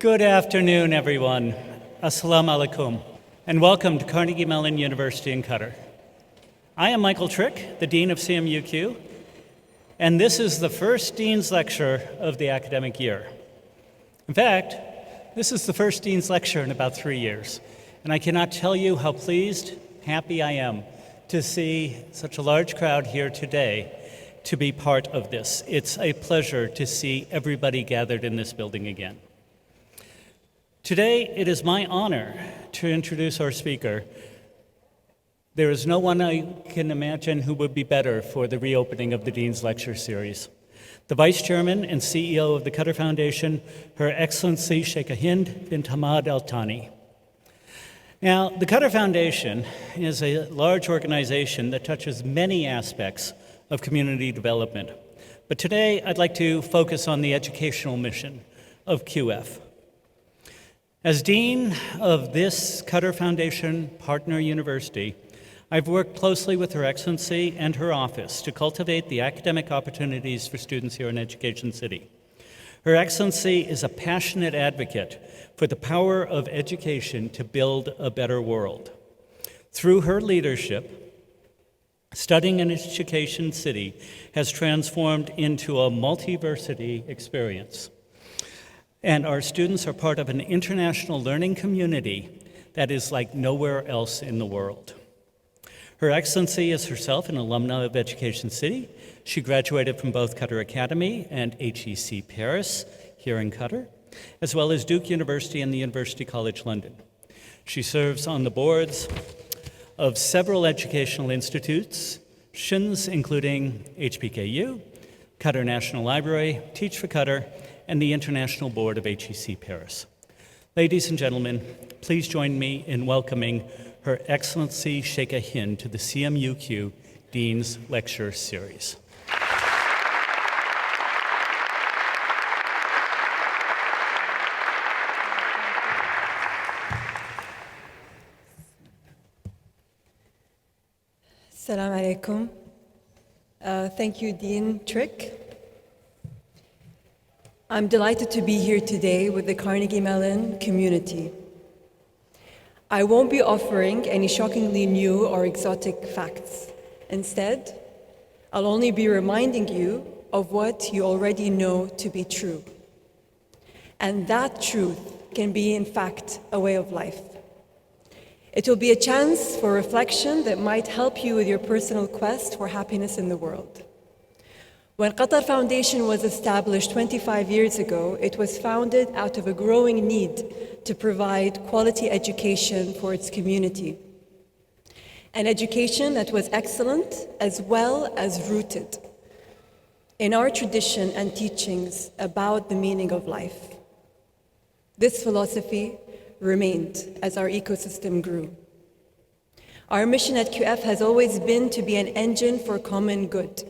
Good afternoon, everyone. Assalamu alaikum, and welcome to Carnegie Mellon University in Qatar. I am Michael Trick, the Dean of CMUQ, and this is the first Dean's Lecture of the academic year. In fact, this is the first Dean's Lecture in about 3 years, and I cannot tell you how pleased, happy I am to see such a large crowd here today to be part of this. It's a pleasure to see everybody gathered in this building again. Today, it is my honor to introduce our speaker. There is no one I can imagine who would be better for the reopening of the Dean's Lecture Series. The Vice Chairman and CEO of the Qatar Foundation, Her Excellency Sheikha Hind bint Hamad Al Thani. Now, the Qatar Foundation is a large organization that touches many aspects of community development. But today, I'd like to focus on the educational mission of QF. As Dean of this Qatar Foundation partner university, I've worked closely with Her Excellency and her office to cultivate the academic opportunities for students here in Education City. Her Excellency is a passionate advocate for the power of education to build a better world. Through her leadership, studying in Education City has transformed into a multiversity experience. And our students are part of an international learning community that is like nowhere else in the world. Her Excellency is herself an alumna of Education City. She graduated from both Qatar Academy and HEC Paris here in Qatar, as well as Duke University and the University College London. She serves on the boards of several educational institutes, SHINs, including HBKU, Qatar National Library, Teach for Qatar, and the International Board of HEC Paris. Ladies and gentlemen, please join me in welcoming Her Excellency Sheikha Hind to the CMUQ Dean's Lecture Series. Assalamu alaikum. Thank you, Dean Trick. I'm delighted to be here today with the Carnegie Mellon community. I won't be offering any shockingly new or exotic facts. Instead, I'll only be reminding you of what you already know to be true. And that truth can be, in fact, a way of life. It will be a chance for reflection that might help you with your personal quest for happiness in the world. When Qatar Foundation was established 25 years ago, it was founded out of a growing need to provide quality education for its community. An education that was excellent as well as rooted in our tradition and teachings about the meaning of life. This philosophy remained as our ecosystem grew. Our mission at QF has always been to be an engine for common good,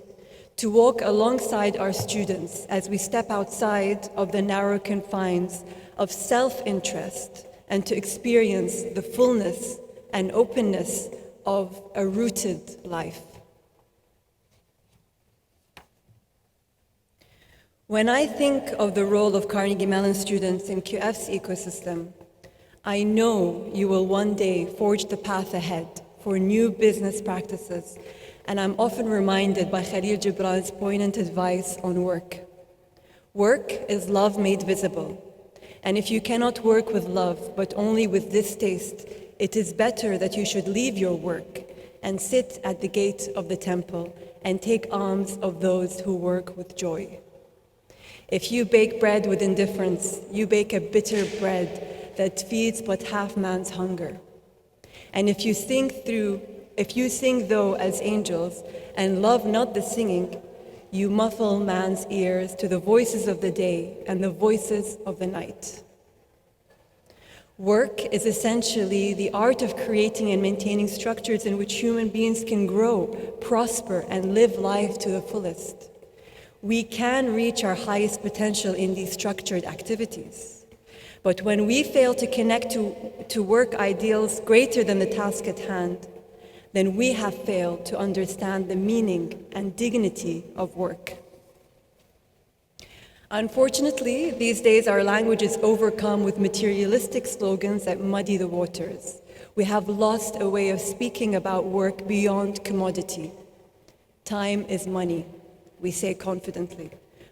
to walk alongside our students as we step outside of the narrow confines of self-interest and to experience the fullness and openness of a rooted life. When I think of the role of Carnegie Mellon students in QF's ecosystem, I know you will one day forge the path ahead for new business practices. And I'm often reminded by Khalil Gibran's poignant advice on work. Work is love made visible. And if you cannot work with love, but only with distaste, it is better that you should leave your work and sit at the gate of the temple and take alms of those who work with joy. If you bake bread with indifference, you bake a bitter bread that feeds but half man's hunger. And if you sing though as angels and love not the singing, you muffle man's ears to the voices of the day and the voices of the night. Work is essentially the art of creating and maintaining structures in which human beings can grow, prosper, and live life to the fullest. We can reach our highest potential in these structured activities. But when we fail to connect to work ideals greater than the task at hand, then we have failed to understand the meaning and dignity of work. Unfortunately, these days our language is overcome with materialistic slogans that muddy the waters. We have lost a way of speaking about work beyond commodity. Time is money, we say confidently.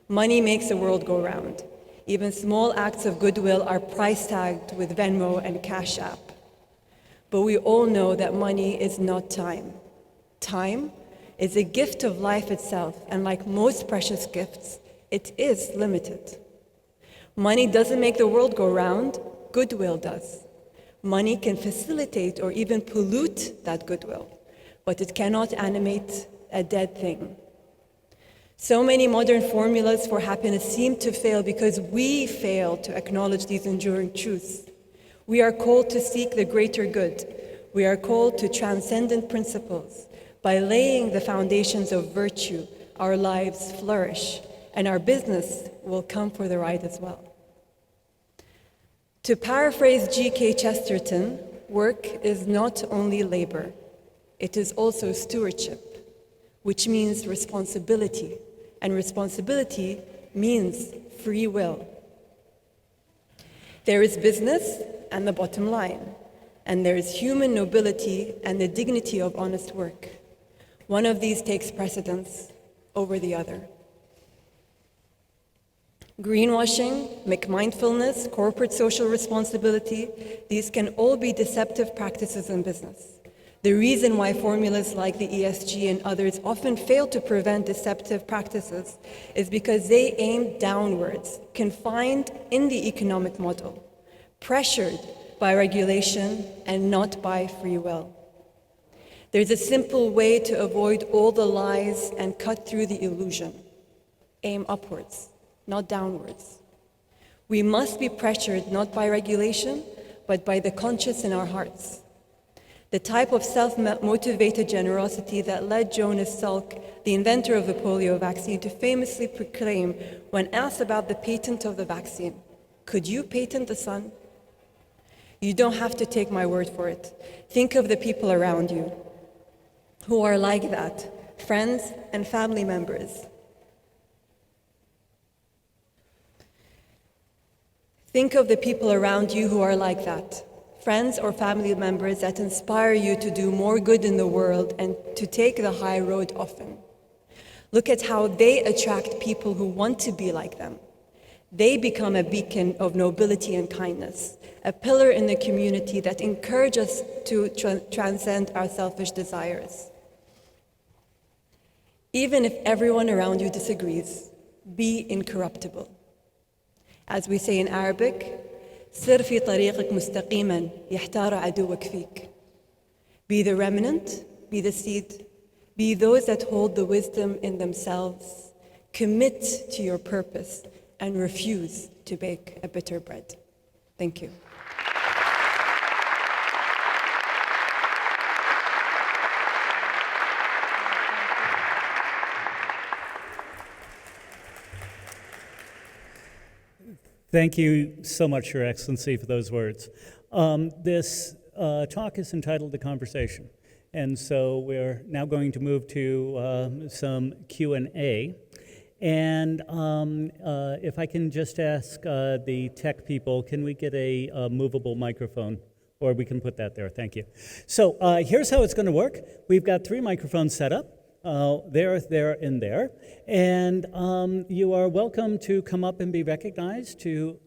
Money makes the world go round. Even small acts of goodwill are price tagged with Venmo and Cash App. But we all know that money is not time. Time is a gift of life itself, and like most precious gifts, it is limited. Money doesn't make the world go round, goodwill does. Money can facilitate or even pollute that goodwill, but it cannot animate a dead thing. So many modern formulas for happiness seem to fail because we fail to acknowledge these enduring truths. We are called to seek the greater good. We are called to transcendent principles. By laying the foundations of virtue, our lives flourish, and our business will come for the ride as well. To paraphrase G.K. Chesterton, work is not only labor, it is also stewardship, which means responsibility, and responsibility means free will. There is business and the bottom line, and there is human nobility and the dignity of honest work. One of these takes precedence over the other. Greenwashing, McMindfulness, corporate social responsibility, these can all be deceptive practices in business. The reason why formulas like the ESG and others often fail to prevent deceptive practices is because they aim downwards, confined in the economic model, pressured by regulation and not by free will. There's a simple way to avoid all the lies and cut through the illusion. Aim upwards, not downwards. We must be pressured not by regulation, but by the conscience in our hearts. The type of self-motivated generosity that led Jonas Salk, the inventor of the polio vaccine, to famously proclaim when asked about the patent of the vaccine, "Could you patent the sun?" You don't have to take my word for it. Think of the people around you who are like that, friends and family members. Think of the people around you who are like that, friends or family members that inspire you to do more good in the world and to take the high road often. Look at how they attract people who want to be like them. They become a beacon of nobility and kindness, a pillar in the community that encourages us to transcend our selfish desires. Even if everyone around you disagrees, be incorruptible. As we say in Arabic, سر في طريقك مستقيما يحتار عدوك فيك. Be the remnant, be the seed, be those that hold the wisdom in themselves, commit to your purpose, and refuse to bake a bitter bread. Thank you. Thank you so much, Your Excellency, for those words. This talk is entitled The Conversation, and so we're now going to move to some Q&A. And if I can just ask the tech people, can we get a movable microphone? Or we can put that there, thank you. So here's how it's going to work. We've got 3 microphones set up. There, and there. And you are welcome to come up and be recognized to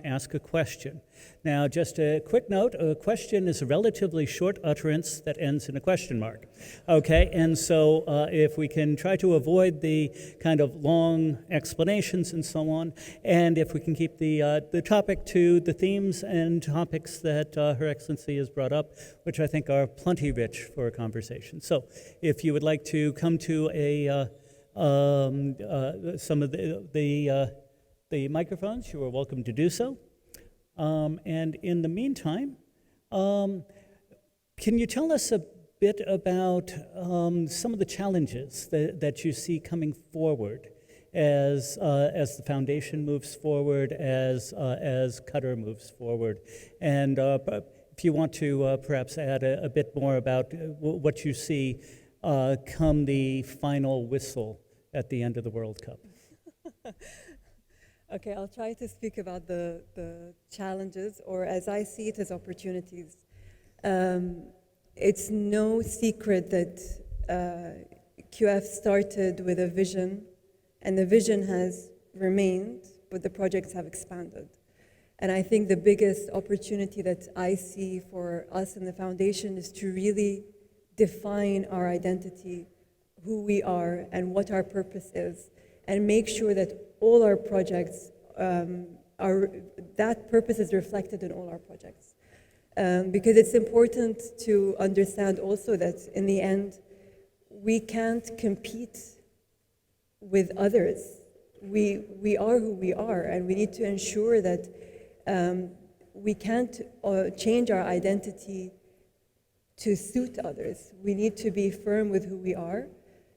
ask a question. Now, just a quick note, a question is a relatively short utterance that ends in a question mark. Okay, and so if we can try to avoid the kind of long explanations and so on, and if we can keep the topic to the themes and topics that Her Excellency has brought up, which I think are plenty rich for a conversation. So if you would like to come to some of the microphones, you are welcome to do so. And in the meantime, can you tell us a bit about some of the challenges that you see coming forward as the foundation moves forward, as Qatar moves forward, and if you want to perhaps add a bit more about what you see come the final whistle at the end of the World Cup. Okay, I'll try to speak about the challenges, or as I see it, as opportunities. It's no secret that QF started with a vision, and the vision has remained, but the projects have expanded. And I think the biggest opportunity that I see for us in the foundation is to really define our identity, who we are, and what our purpose is, and make sure that all our projects that purpose is reflected in all our projects. Because it's important to understand also that in the end, we can't compete with others. We are who we are, and we need to ensure that we can't change our identity to suit others. We need to be firm with who we are,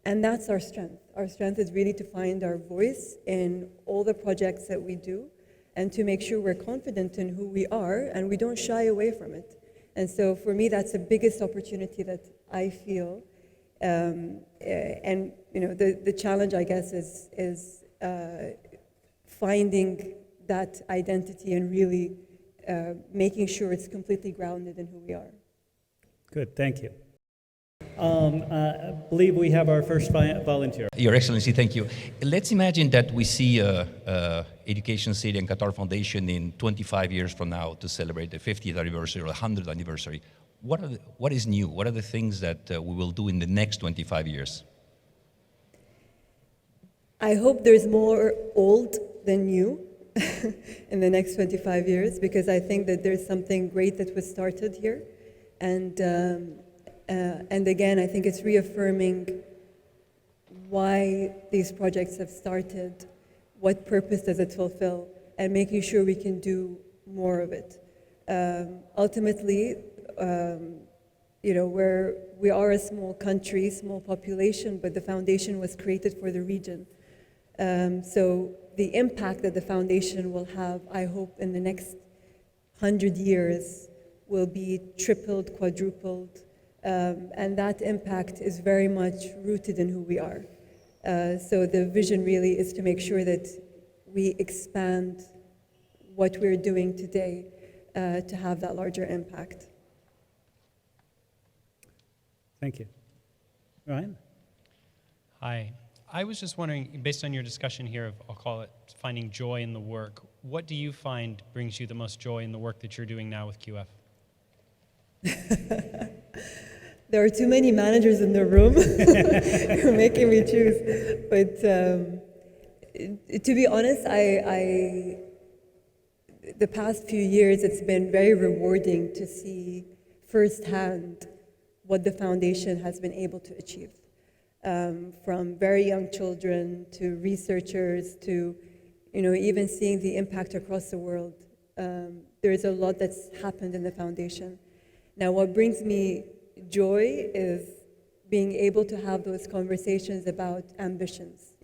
and that's our strength. Our strength is really to find our voice in all the projects that we do, and to make sure we're confident in who we are, and we don't shy away from it. And so for me, that's the biggest opportunity that I feel. And the challenge, I guess, is finding that identity and really making sure it's completely grounded in who we are. Good, thank you. I believe we have our first volunteer. Your Excellency, thank you. Let's imagine that we see Education City and Qatar Foundation in 25 years from now to celebrate the 50th anniversary or the 100th anniversary. What is new? What are the things that we will do in the next 25 years? I hope there's more old than new in the next 25 years, because I think that there's something great that was started here. And again, I think it's reaffirming why these projects have started, what purpose does it fulfill, and making sure we can do more of it. Ultimately, we are a small country, small population, but the foundation was created for the region. So the impact that the foundation will have, I hope, in the next 100 years will be tripled, quadrupled, and that impact is very much rooted in who we are. So the vision really is to make sure that we expand what we're doing today to have that larger impact. Thank you. Ryan? Hi. I was just wondering, based on your discussion here of, I'll call it, finding joy in the work, what do you find brings you the most joy in the work that you're doing now with QF? There are too many managers in the room. You're making me choose. But to be honest, the past few years, it's been very rewarding to see firsthand what the foundation has been able to achieve. From very young children to researchers to, even seeing the impact across the world. There is a lot that's happened in the foundation. Now, what brings me joy is being able to have those conversations about ambitions.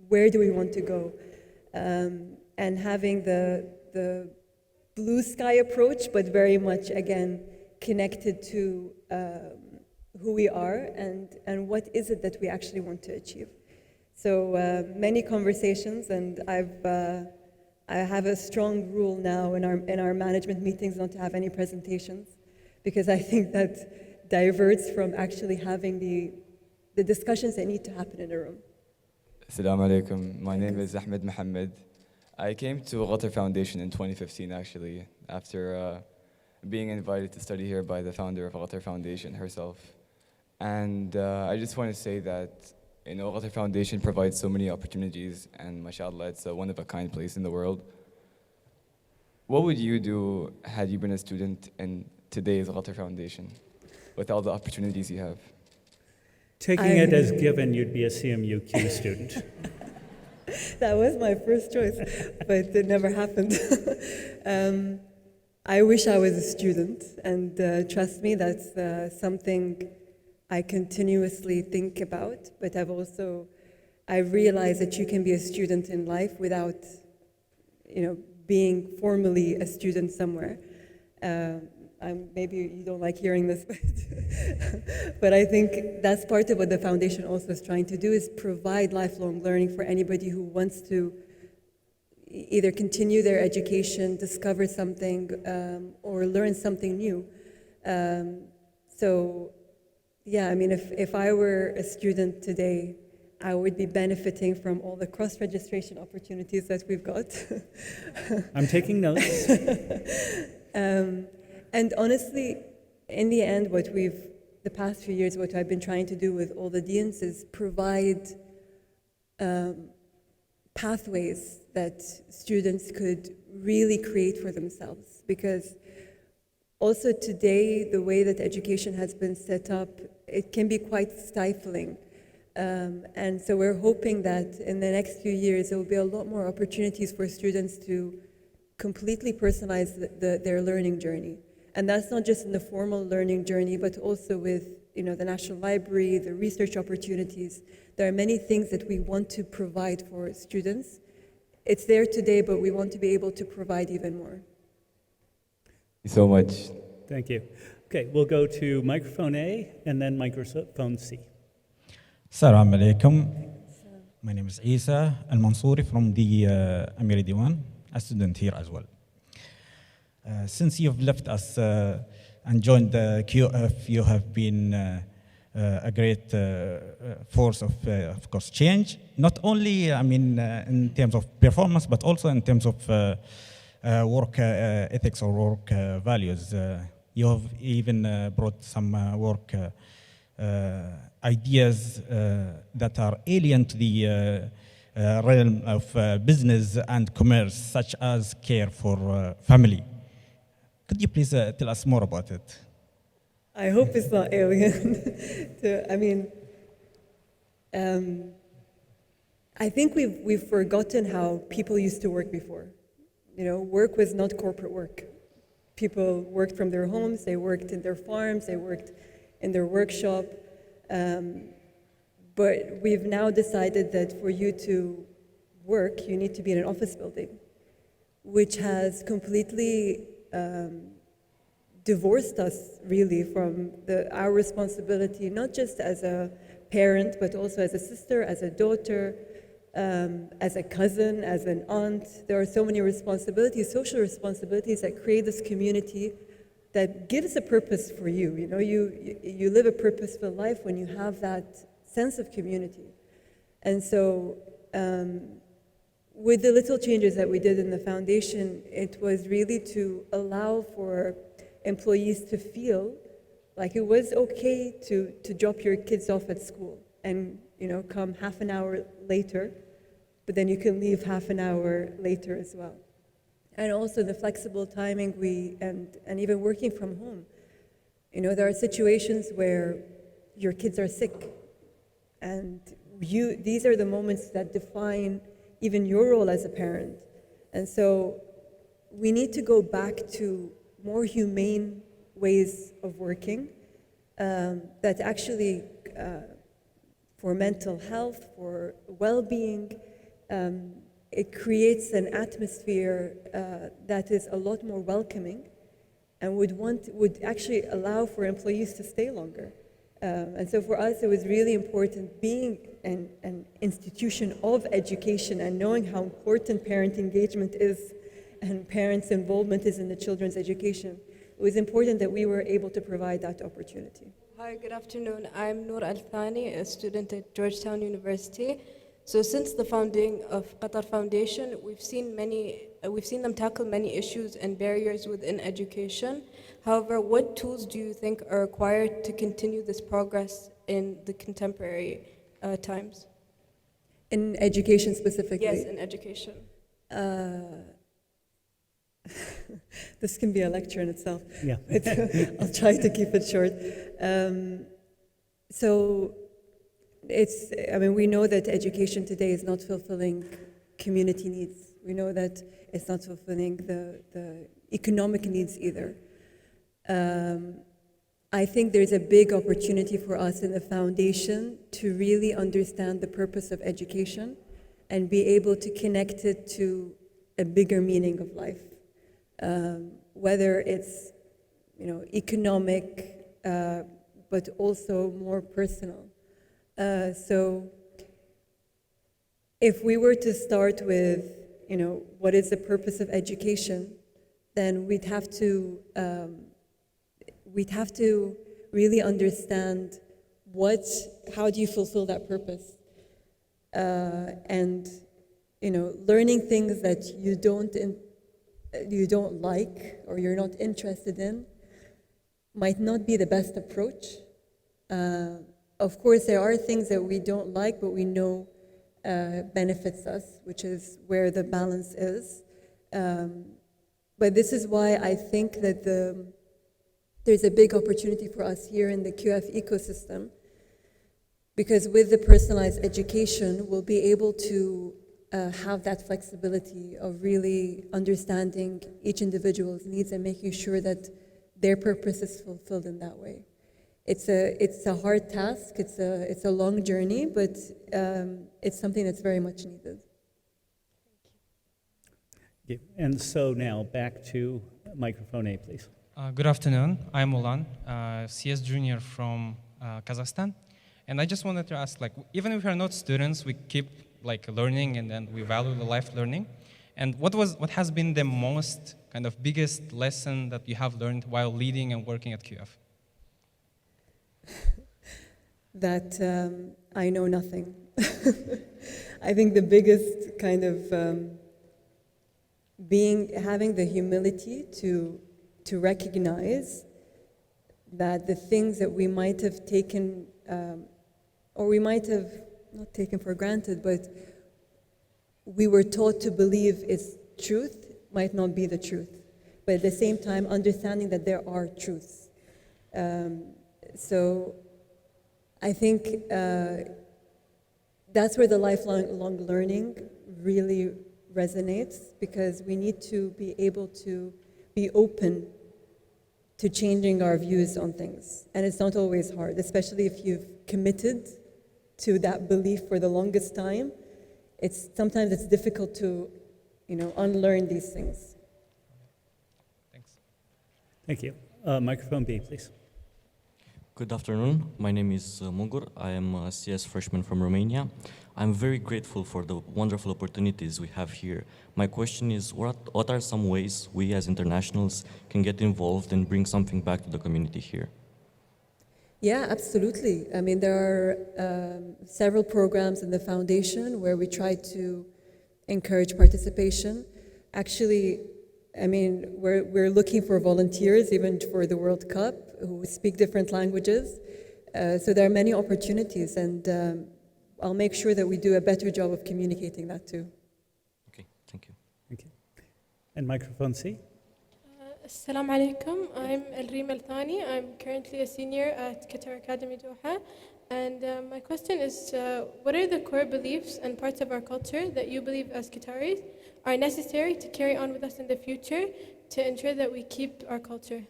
Where do we want to go? And having the blue sky approach, but very much, again, connected to who we are and what is it that we actually want to achieve. So many conversations, and I have a strong rule now in our management meetings not to have any presentations, because I think that diverts from actually having the discussions that need to happen in a room. Assalamu alaikum. My name is Ahmed Mohammed. I came to Qatar Foundation in 2015, actually, after being invited to study here by the founder of Qatar Foundation herself. And I just want to say that, Qatar Foundation provides so many opportunities, and mashallah, it's a one-of-a-kind place in the world. What would you do had you been a student in today's Qatar Foundation with all the opportunities you have? Taking it as given you'd be a CMUQ student. That was my first choice, but it never happened. I wish I was a student, and trust me, that's something I continuously think about, but I've realized that you can be a student in life without, being formally a student somewhere. Maybe you don't like hearing this, but I think that's part of what the foundation also is trying to do, is provide lifelong learning for anybody who wants to either continue their education, discover something, or learn something new. So, yeah, I mean, if I were a student today, I would be benefiting from all the cross-registration opportunities that we've got. I'm taking notes. And honestly, in the end, the past few years, what I've been trying to do with all the deans is provide pathways that students could really create for themselves. Because also today, the way that education has been set up, it can be quite stifling. And so we're hoping that in the next few years, there will be a lot more opportunities for students to completely personalize their learning journey. And that's not just in the formal learning journey, but also with the National Library, the research opportunities. There are many things that we want to provide for students. It's there today, but we want to be able to provide even more. Thank you so much. Thank you. Okay, we'll go to microphone A and then microphone C. Assalamu alaikum. My name is Isa Al-Mansouri from the Amiri Diwan, a student here as well. Since you've left us and joined the QF, you have been a great force of course, change. Not only, in terms of performance, but also in terms of work ethics or work values. You have even brought some work ideas that are alien to the realm of business and commerce, such as care for family. Could you please tell us more about it? I hope it's not alien. I think we've forgotten how people used to work before. Work was not corporate work. People worked from their homes, they worked in their farms, they worked in their workshop. But we've now decided that for you to work, you need to be in an office building, which has completely divorced us really from our responsibility, not just as a parent, but also as a sister, as a daughter, as a cousin, as an aunt. There are so many responsibilities, social responsibilities that create this community that gives a purpose for you. You live a purposeful life when you have that sense of community. And so with the little changes that we did in the foundation, it was really to allow for employees to feel like it was okay to drop your kids off at school and come half an hour later, but then you can leave half an hour later as well. And also the flexible timing and even working from home. There are situations where your kids are sick, and these are the moments that define even your role as a parent. And so we need to go back to more humane ways of working that actually, for mental health, for well-being, it creates an atmosphere that is a lot more welcoming and would actually allow for employees to stay longer. And so for us, it was really important being an institution of education and knowing how important parent engagement is and parents' involvement is in the children's education. It was important that we were able to provide that opportunity. Hi, good afternoon. I'm Hamad Al Thani, a student at Georgetown University. So since the founding of Qatar Foundation, we've seen them tackle many issues and barriers within education. However, what tools do you think are required to continue this progress in the contemporary times? In education specifically? Yes, in education. This can be a lecture in itself. Yeah. I'll try to keep it short. So we know that education today is not fulfilling community needs. We know that it's not fulfilling the economic needs either. I think there's a big opportunity for us in the foundation to really understand the purpose of education and be able to connect it to a bigger meaning of life. Whether it's economic, but also more personal. So if we were to start with what is the purpose of education, then we'd have to really understand how do you fulfill that purpose, and learning things that you don't like or you're not interested in might not be the best approach. Of course, there are things that we don't like, but we know benefits us, which is where the balance is. But this is why I think that there's a big opportunity for us here in the QF ecosystem, because with the personalized education, we'll be able to have that flexibility of really understanding each individual's needs and making sure that their purpose is fulfilled in that way. It's a hard task, it's a long journey, but it's something that's very much needed. Yeah, and so now back to microphone A, please. Good afternoon. I'm Ulan, CS junior from Kazakhstan. And I just wanted to ask, even if we are not students, we keep learning, and then we value the life learning. And what has been the most kind of biggest lesson that you have learned while leading and working at QF? That I know nothing. I think the biggest kind of having the humility to recognize that the things that we might have taken, or we might have not taken for granted, but we were taught to believe is truth, might not be the truth. But at the same time, understanding that there are truths. So I think that's where the lifelong learning really resonates, because we need to be able to be open to changing our views on things. And it's not always hard, especially if you've committed to that belief for the longest time. Sometimes it's difficult to, unlearn these things. Thanks. Thank you. Microphone B, please. Good afternoon. My name is Mugur. I am a CS freshman from Romania. I'm very grateful for the wonderful opportunities we have here. My question is, what are some ways we as internationals can get involved and bring something back to the community here? Yeah, absolutely. I mean, there are several programs in the foundation where we try to encourage participation. Actually, I mean, we're looking for volunteers even for the World Cup who speak different languages. So there are many opportunities, and I'll make sure that we do a better job of communicating that too. Okay, thank you. Thank you. And microphone C. Assalamu alaikum. I'm Hamad Al Thani. I'm currently a senior at Qatar Academy Doha. And my question is, what are the core beliefs and parts of our culture that you believe as Qataris are necessary to carry on with us in the future to ensure that we keep our culture?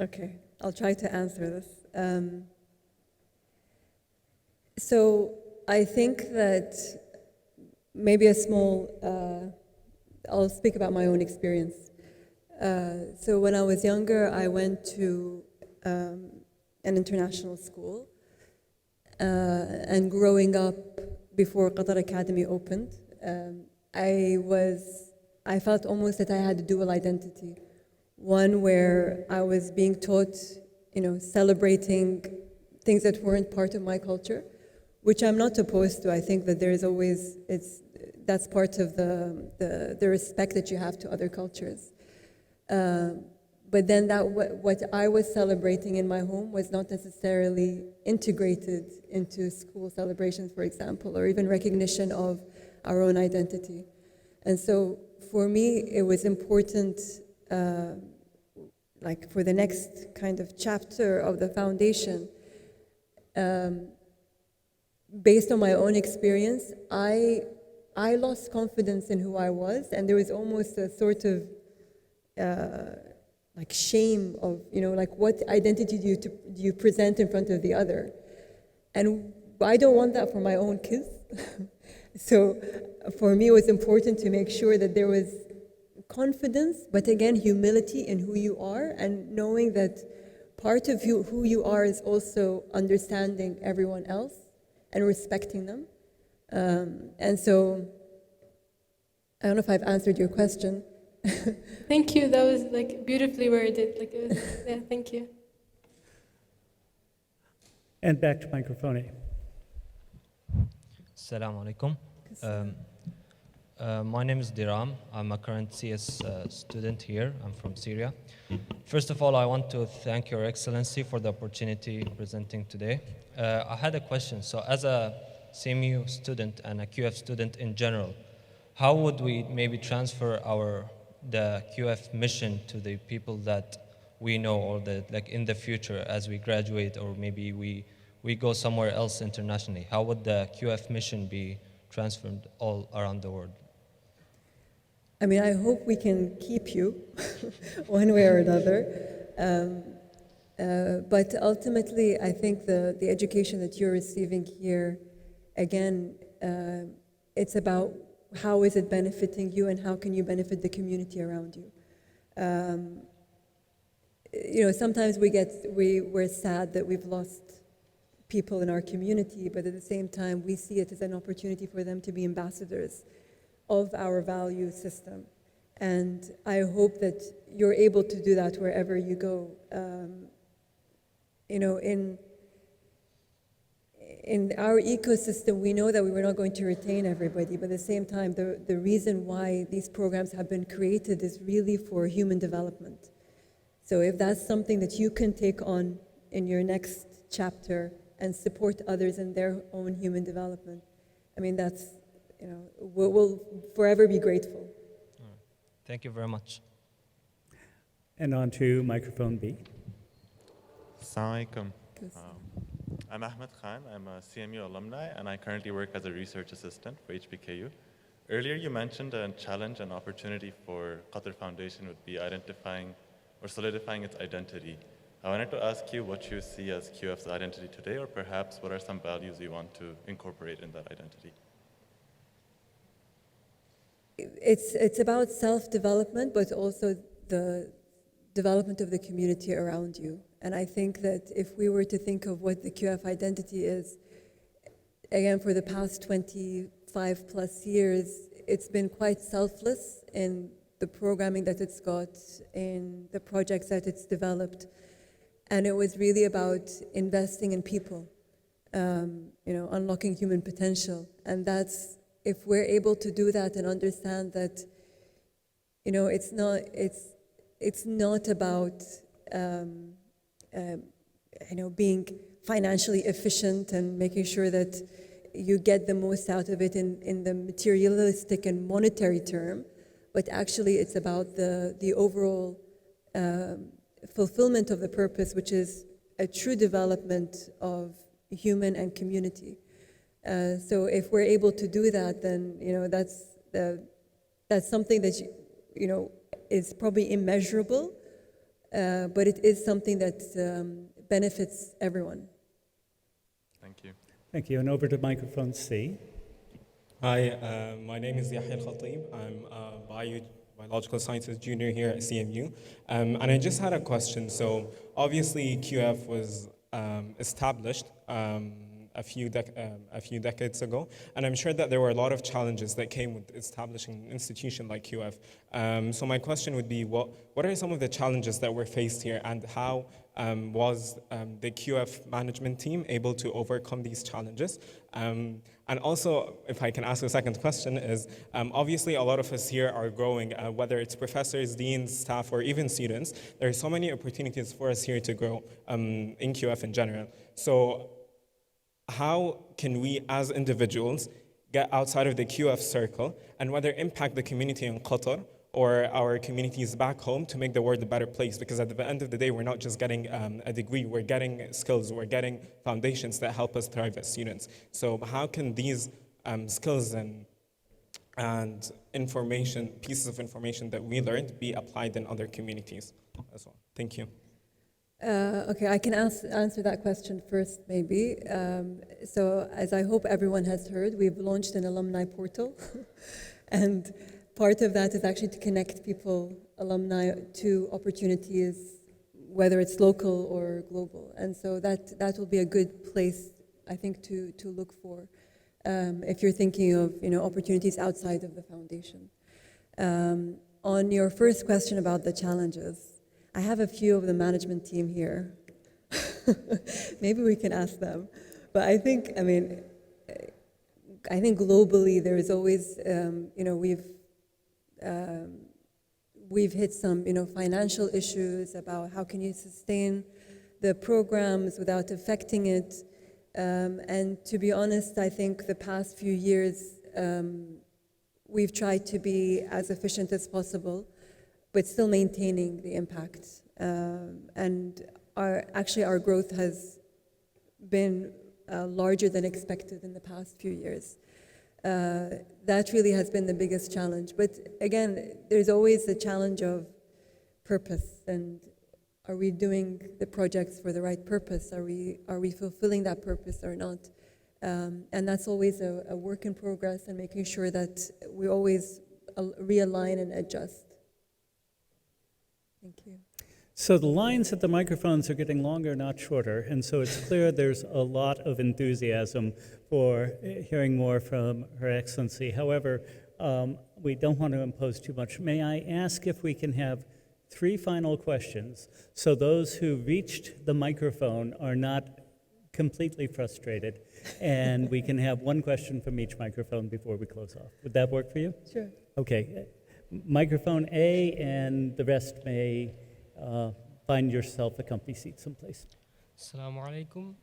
Okay, I'll try to answer this. So I think that maybe I'll speak about my own experience. So when I was younger, I went to an international school, and growing up before Qatar Academy opened, I felt almost that I had a dual identity. One where I was being taught, celebrating things that weren't part of my culture, which I'm not opposed to. I think that that's part of the respect that you have to other cultures. But then what I was celebrating in my home was not necessarily integrated into school celebrations, for example, or even recognition of our own identity. And so for me, it was important, for the next kind of chapter of the foundation, based on my own experience, I lost confidence in who I was, and there was almost a sort of shame of, what identity do you present in front of the other? And I don't want that for my own kids. So for me, it was important to make sure that there was confidence, but again, humility in who you are, and knowing that part of who you are is also understanding everyone else and respecting them. And so, I don't know if I've answered your question. Thank you. That was like beautifully worded. Like, it was, yeah, thank you. And back to microphone A. Assalamu alaikum. My name is Diram. I'm a current CS student here. I'm from Syria. First of all, I want to thank Your Excellency for the opportunity presenting today. I had a question. So as a CMU student and a QF student in general, how would we maybe transfer the QF mission to the people that we know, or that like in the future as we graduate, or maybe we go somewhere else internationally? How would the QF mission be transferred all around the world? I mean, I hope we can keep you one way or another. But ultimately, I think the education that you're receiving here, again, it's about how is it benefiting you and how can you benefit the community around you. Sometimes we're sad that we've lost people in our community, but at the same time, we see it as an opportunity for them to be ambassadors of our value system. And I hope that you're able to do that wherever you go. In our ecosystem, we know that we were not going to retain everybody, but at the same time, the reason why these programs have been created is really for human development. So if that's something that you can take on in your next chapter and support others in their own human development, I mean, we'll forever be grateful. Thank you very much. And on to microphone B. Assalamu alaikum. I'm Hamad Khan. I'm a CMU alumni, and I currently work as a research assistant for HBKU. Earlier, you mentioned a challenge and opportunity for Qatar Foundation would be identifying or solidifying its identity. I wanted to ask you what you see as QF's identity today, or perhaps what are some values you want to incorporate in that identity? It's about self-development, but also the development of the community around you. And I think that if we were to think of what the QF identity is, again, for the past 25 plus years, it's been quite selfless in the programming that it's got, in the projects that it's developed. And it was really about investing in people, unlocking human potential. And that's, if we're able to do that and understand that, it's not about, being financially efficient and making sure that you get the most out of it in the materialistic and monetary term, but actually it's about the overall fulfillment of the purpose, which is a true development of human and community. So if we're able to do that, then that's something that is probably immeasurable, but it is something that benefits everyone. Thank you. Thank you. And over to microphone C. Hi, my name is Yahya Al-Khatib. I'm a biological sciences junior here at CMU. And I just had a question. So obviously QF was established a few decades ago, and I'm sure that there were a lot of challenges that came with establishing an institution like QF. So my question would be, what are some of the challenges that were faced here, and how was the QF management team able to overcome these challenges? And also, if I can ask a second question, is obviously a lot of us here are growing, whether it's professors, deans, staff, or even students. There are so many opportunities for us here to grow in QF in general. So how can we as individuals get outside of the QF circle and whether impact the community in Qatar or our communities back home to make the world a better place? Because at the end of the day, we're not just getting a degree, we're getting skills, we're getting foundations that help us thrive as students. So how can these skills and information, pieces of information that we learned be applied in other communities as well? Thank you. Okay, I can answer that question first, maybe. So as I hope everyone has heard, we've launched an alumni portal. And part of that is actually to connect people, alumni, to opportunities, whether it's local or global. And so that will be a good place, I think, to look for. if you're thinking of opportunities outside of the foundation. On your first question about the challenges, I have a few of the management team here. Maybe we can ask them. But I think globally there is always, we've hit some, financial issues about how can you sustain the programs without affecting it. And to be honest, I think the past few years, we've tried to be as efficient as possible, but still maintaining the impact. And our growth has been larger than expected in the past few years. That really has been the biggest challenge. But again, there's always the challenge of purpose, and are we doing the projects for the right purpose? Are we fulfilling that purpose or not? And that's always a work in progress, and making sure that we always realign and adjust. Thank you. So the lines at the microphones are getting longer, not shorter, and so it's clear there's a lot of enthusiasm for hearing more from Her Excellency. However, we don't want to impose too much. May I ask if we can have 3 final questions, so those who reached the microphone are not completely frustrated, and we can have 1 question from each microphone before we close off. Would that work for you? Sure. Okay. Microphone A, and the rest may find yourself a comfy seat someplace. Assalamu alaikum.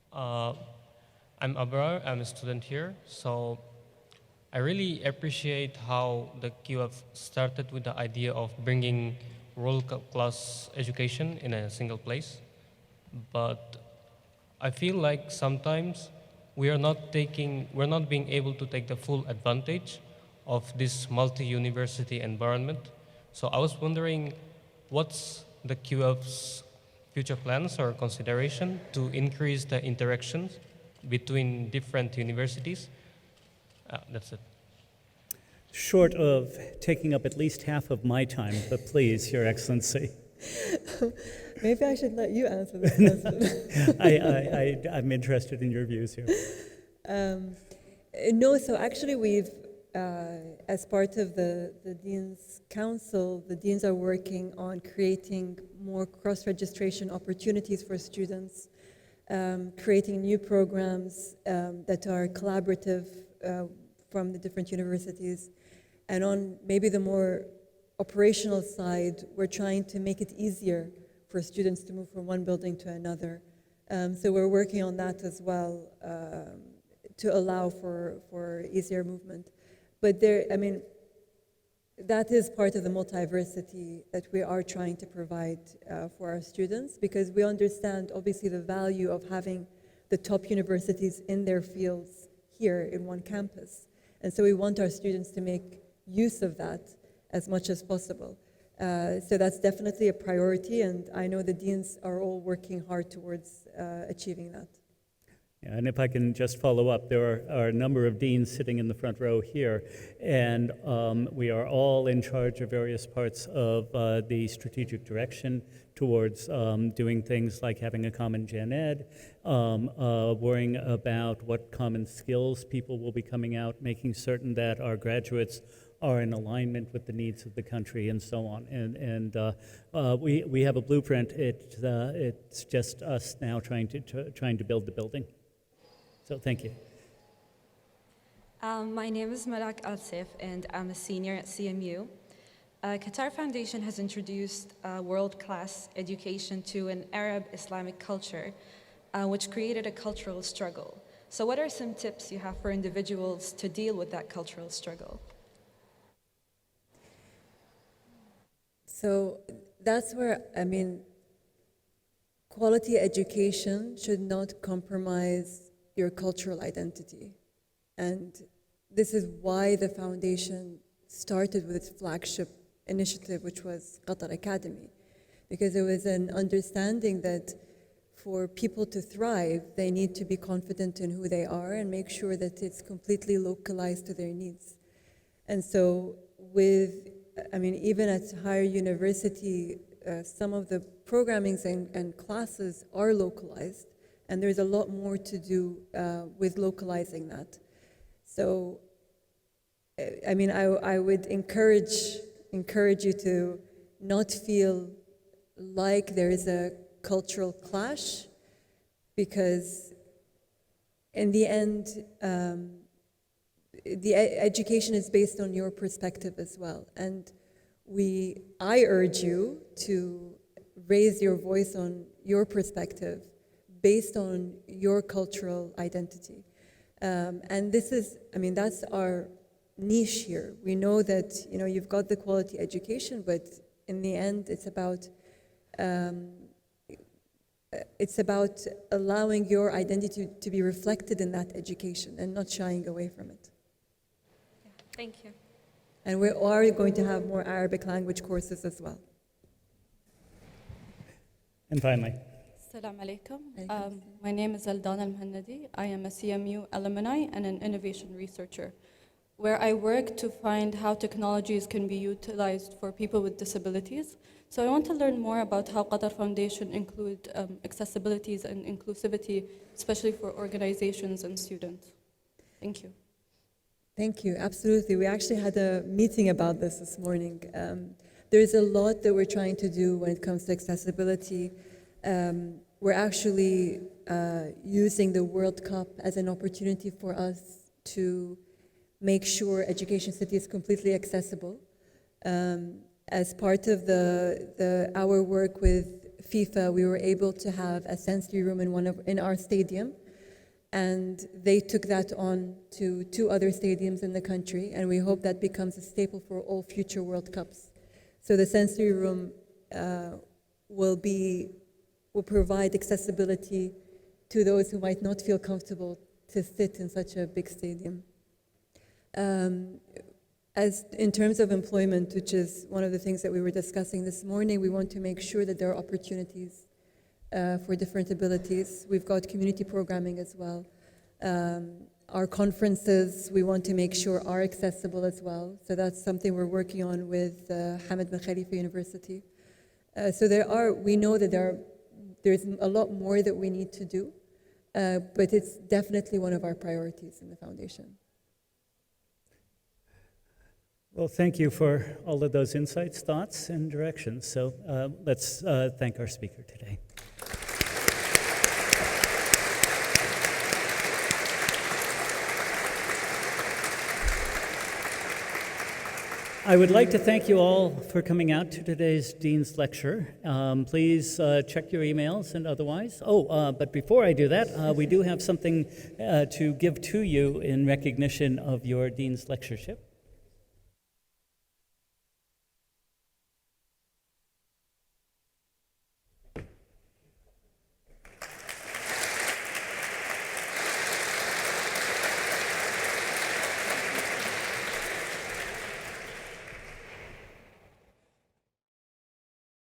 I'm Abrar, I'm a student here. So I really appreciate how the QF started with the idea of bringing world-class education in a single place. But I feel like sometimes we're not being able to take the full advantage of this multi-university environment. So I was wondering, what's the QF's future plans or consideration to increase the interactions between different universities? That's it. Short of taking up at least half of my time, but please, Your Excellency. Maybe I should let you answer this question. I'm interested in your views here. No, so actually we've, as part of the Dean's Council, the Deans are working on creating more cross-registration opportunities for students, creating new programs that are collaborative from the different universities. And on maybe the more operational side, we're trying to make it easier for students to move from one building to another. So we're working on that as well to allow for easier movement. But that is part of the multiversity that we are trying to provide for our students, because we understand obviously the value of having the top universities in their fields here in one campus. And so we want our students to make use of that as much as possible. So that's definitely a priority, and I know the deans are all working hard towards achieving that. Yeah, and if I can just follow up, there are a number of deans sitting in the front row here, and we are all in charge of various parts of the strategic direction towards doing things like having a common gen ed, worrying about what common skills people will be coming out, making certain that our graduates are in alignment with the needs of the country, and so on. And we have a blueprint. It's just us now trying to build the building. So thank you. My name is Malak Al-Sif, and I'm a senior at CMU. Qatar Foundation has introduced world-class education to an Arab Islamic culture, which created a cultural struggle. So what are some tips you have for individuals to deal with that cultural struggle? So that's where, quality education should not compromise your cultural identity. And this is why the foundation started with its flagship initiative, which was Qatar Academy, because it was an understanding that for people to thrive, they need to be confident in who they are and make sure that it's completely localized to their needs. And so even at higher university, some of the programmings and classes are localized, and there's a lot more to do with localizing that. So, I mean, I would encourage you to not feel like there is a cultural clash, because in the end, the education is based on your perspective as well. And I urge you to raise your voice on your perspective based on your cultural identity. And this is, I mean, that's our niche here. We know that, you know, you've got the quality education, but in the end, it's about allowing your identity to be reflected in that education and not shying away from it. Thank you. And we are going to have more Arabic language courses as well. And finally. Assalamu alaikum. My name is Aldana Al-Muhannadi. I am a CMU alumni and an innovation researcher, where I work to find how technologies can be utilized for people with disabilities. So I want to learn more about how Qatar Foundation include accessibilities and inclusivity, especially for organizations and students. Thank you. Thank you, absolutely. We actually had a meeting about this morning. There's a lot that we're trying to do when it comes to accessibility. We're actually using the World Cup as an opportunity for us to make sure Education City is completely accessible. As part of our work with FIFA, we were able to have a sensory room in our stadium, and they took that on to 2 other stadiums in the country, and we hope that becomes a staple for all future World Cups. So the sensory room will provide accessibility to those who might not feel comfortable to sit in such a big stadium. As in terms of employment, which is one of the things that we were discussing this morning, we want to make sure that there are opportunities for different abilities. We've got community programming as well. Our conferences, we want to make sure are accessible as well. So that's something we're working on with Hamad Al Thani University. So we know that there's a lot more that we need to do, but it's definitely one of our priorities in the foundation. Well, thank you for all of those insights, thoughts, and directions. So let's thank our speaker today. I would like to thank you all for coming out to today's Dean's Lecture. Please check your emails and otherwise. But before I do that, we do have something to give to you in recognition of your Dean's Lectureship.